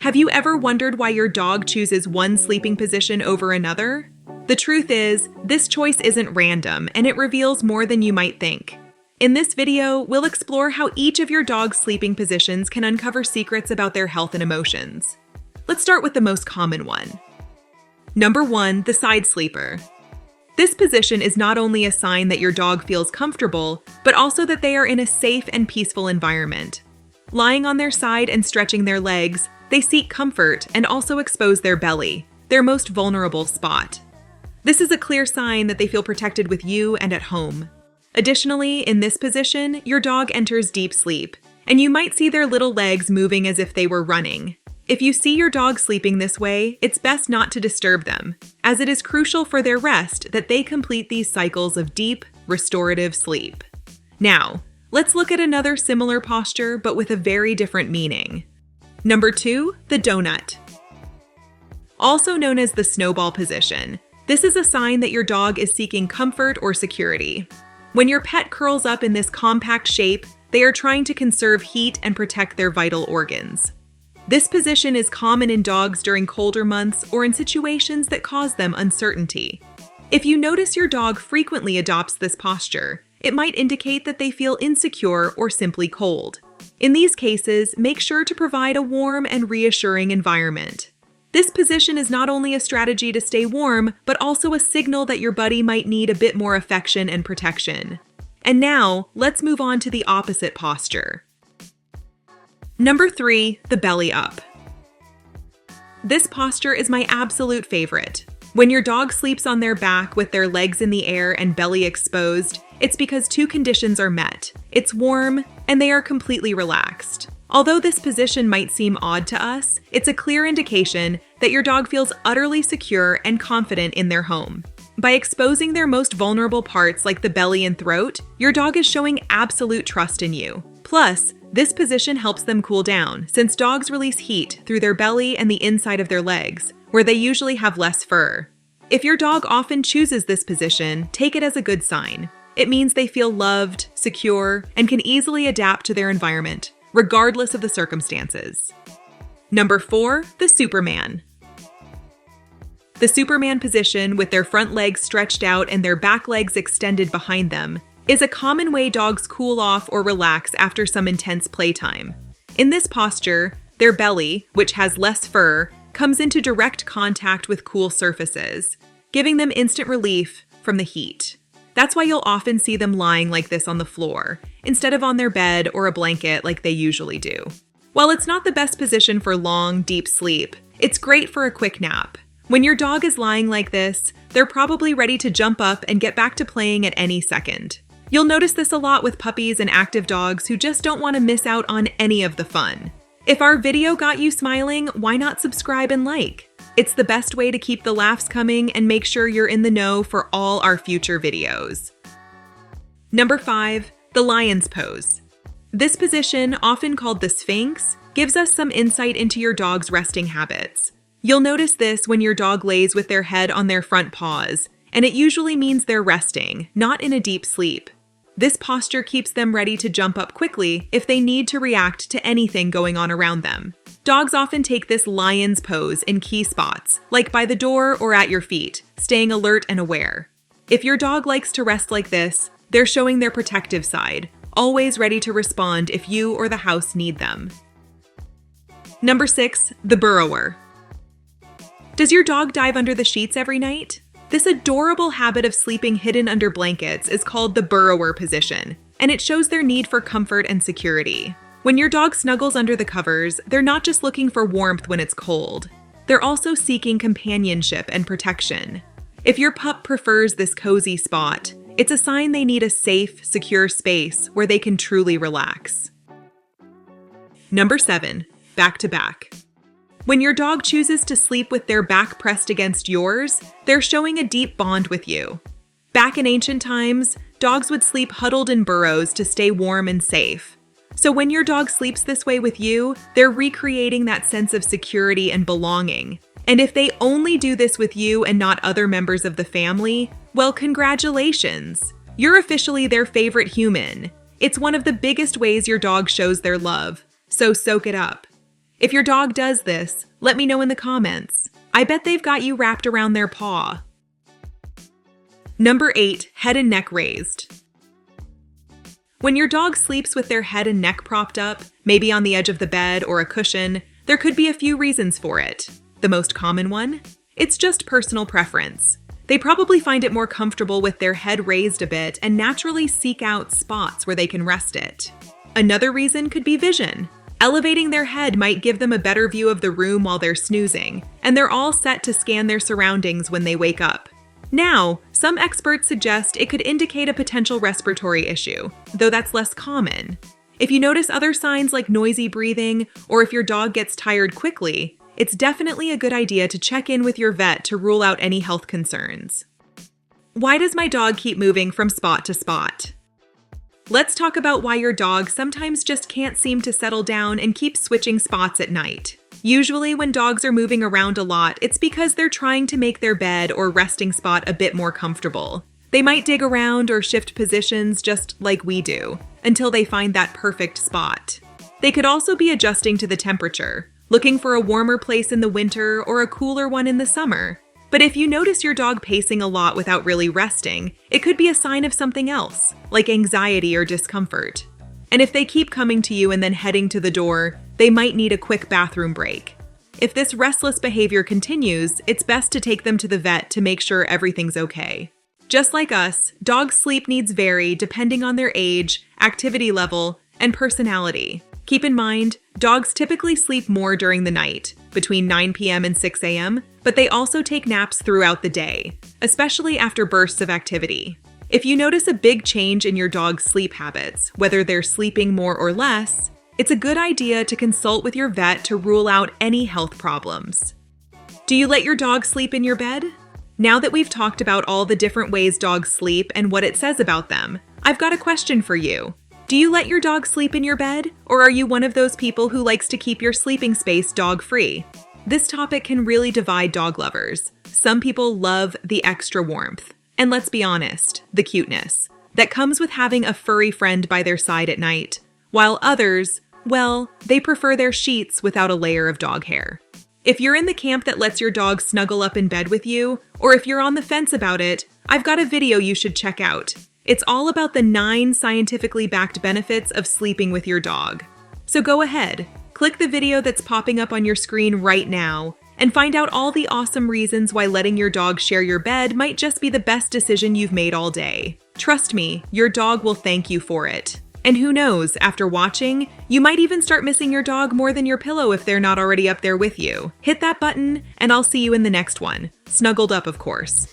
Have you ever wondered why your dog chooses one sleeping position over another? The truth is, this choice isn't random, and it reveals more than you might think. In this video, we'll explore how each of your dog's sleeping positions can uncover secrets about their health and emotions. Let's start with the most common one. Number 1, the side sleeper. This position is not only a sign that your dog feels comfortable, but also that they are in a safe and peaceful environment. Lying on their side and stretching their legs, they seek comfort and also expose their belly, their most vulnerable spot. This is a clear sign that they feel protected with you and at home. Additionally, in this position, your dog enters deep sleep, and you might see their little legs moving as if they were running. If you see your dog sleeping this way, it's best not to disturb them, as it is crucial for their rest that they complete these cycles of deep, restorative sleep. Now, let's look at another similar posture, but with a very different meaning. Number 2, the donut. Also known as the snowball position, this is a sign that your dog is seeking comfort or security. When your pet curls up in this compact shape, they are trying to conserve heat and protect their vital organs. This position is common in dogs during colder months or in situations that cause them uncertainty. If you notice your dog frequently adopts this posture, it might indicate that they feel insecure or simply cold. In these cases, make sure to provide a warm and reassuring environment. This position is not only a strategy to stay warm, but also a signal that your buddy might need a bit more affection and protection. And now, let's move on to the opposite posture. Number 3, the belly up. This posture is my absolute favorite. When your dog sleeps on their back with their legs in the air and belly exposed, it's because two conditions are met. It's warm, and they are completely relaxed. Although this position might seem odd to us, it's a clear indication that your dog feels utterly secure and confident in their home. By exposing their most vulnerable parts like the belly and throat, your dog is showing absolute trust in you. Plus, this position helps them cool down, since dogs release heat through their belly and the inside of their legs, where they usually have less fur. If your dog often chooses this position, take it as a good sign. It means they feel loved, secure, and can easily adapt to their environment, regardless of the circumstances. Number 4, the Superman. The Superman position, with their front legs stretched out and their back legs extended behind them, is a common way dogs cool off or relax after some intense playtime. In this posture, their belly, which has less fur, comes into direct contact with cool surfaces, giving them instant relief from the heat. That's why you'll often see them lying like this on the floor, instead of on their bed or a blanket like they usually do. While it's not the best position for long, deep sleep, it's great for a quick nap. When your dog is lying like this, they're probably ready to jump up and get back to playing at any second. You'll notice this a lot with puppies and active dogs who just don't want to miss out on any of the fun. If our video got you smiling, why not subscribe and like? It's the best way to keep the laughs coming and make sure you're in the know for all our future videos. Number 5, the lion's pose. This position, often called the Sphinx, gives us some insight into your dog's resting habits. You'll notice this when your dog lays with their head on their front paws, and it usually means they're resting, not in a deep sleep. This posture keeps them ready to jump up quickly if they need to react to anything going on around them. Dogs often take this lion's pose in key spots, like by the door or at your feet, staying alert and aware. If your dog likes to rest like this, they're showing their protective side, always ready to respond if you or the house need them. Number 6, the burrower. Does your dog dive under the sheets every night? This adorable habit of sleeping hidden under blankets is called the burrower position, and it shows their need for comfort and security. When your dog snuggles under the covers, they're not just looking for warmth when it's cold. They're also seeking companionship and protection. If your pup prefers this cozy spot, it's a sign they need a safe, secure space where they can truly relax. Number 7, back to back. When your dog chooses to sleep with their back pressed against yours, they're showing a deep bond with you. Back in ancient times, dogs would sleep huddled in burrows to stay warm and safe. So when your dog sleeps this way with you, they're recreating that sense of security and belonging. And if they only do this with you and not other members of the family, well, congratulations! You're officially their favorite human. It's one of the biggest ways your dog shows their love, so soak it up. If your dog does this, let me know in the comments. I bet they've got you wrapped around their paw. Number 8, head and neck raised. When your dog sleeps with their head and neck propped up, maybe on the edge of the bed or a cushion, there could be a few reasons for it. The most common one? It's just personal preference. They probably find it more comfortable with their head raised a bit and naturally seek out spots where they can rest it. Another reason could be vision. Elevating their head might give them a better view of the room while they're snoozing, and they're all set to scan their surroundings when they wake up. Now, some experts suggest it could indicate a potential respiratory issue, though that's less common. If you notice other signs like noisy breathing, or if your dog gets tired quickly, it's definitely a good idea to check in with your vet to rule out any health concerns. Why does my dog keep moving from spot to spot? Let's talk about why your dog sometimes just can't seem to settle down and keeps switching spots at night. Usually when dogs are moving around a lot, it's because they're trying to make their bed or resting spot a bit more comfortable. They might dig around or shift positions just like we do, until they find that perfect spot. They could also be adjusting to the temperature, looking for a warmer place in the winter or a cooler one in the summer. But if you notice your dog pacing a lot without really resting, it could be a sign of something else, like anxiety or discomfort. And if they keep coming to you and then heading to the door, they might need a quick bathroom break. If this restless behavior continues, it's best to take them to the vet to make sure everything's okay. Just like us, dogs' sleep needs vary depending on their age, activity level, and personality. Keep in mind, dogs typically sleep more during the night, between 9 p.m. and 6 a.m., but they also take naps throughout the day, especially after bursts of activity. If you notice a big change in your dog's sleep habits, whether they're sleeping more or less, it's a good idea to consult with your vet to rule out any health problems. Do you let your dog sleep in your bed? Now that we've talked about all the different ways dogs sleep and what it says about them, I've got a question for you. Do you let your dog sleep in your bed, or are you one of those people who likes to keep your sleeping space dog-free? This topic can really divide dog lovers. Some people love the extra warmth, and let's be honest, the cuteness that comes with having a furry friend by their side at night, while others, well, they prefer their sheets without a layer of dog hair. If you're in the camp that lets your dog snuggle up in bed with you, or if you're on the fence about it, I've got a video you should check out. It's all about the 9 scientifically backed benefits of sleeping with your dog. So go ahead, click the video that's popping up on your screen right now, and find out all the awesome reasons why letting your dog share your bed might just be the best decision you've made all day. Trust me, your dog will thank you for it. And who knows, after watching, you might even start missing your dog more than your pillow if they're not already up there with you. Hit that button, and I'll see you in the next one. Snuggled up, of course.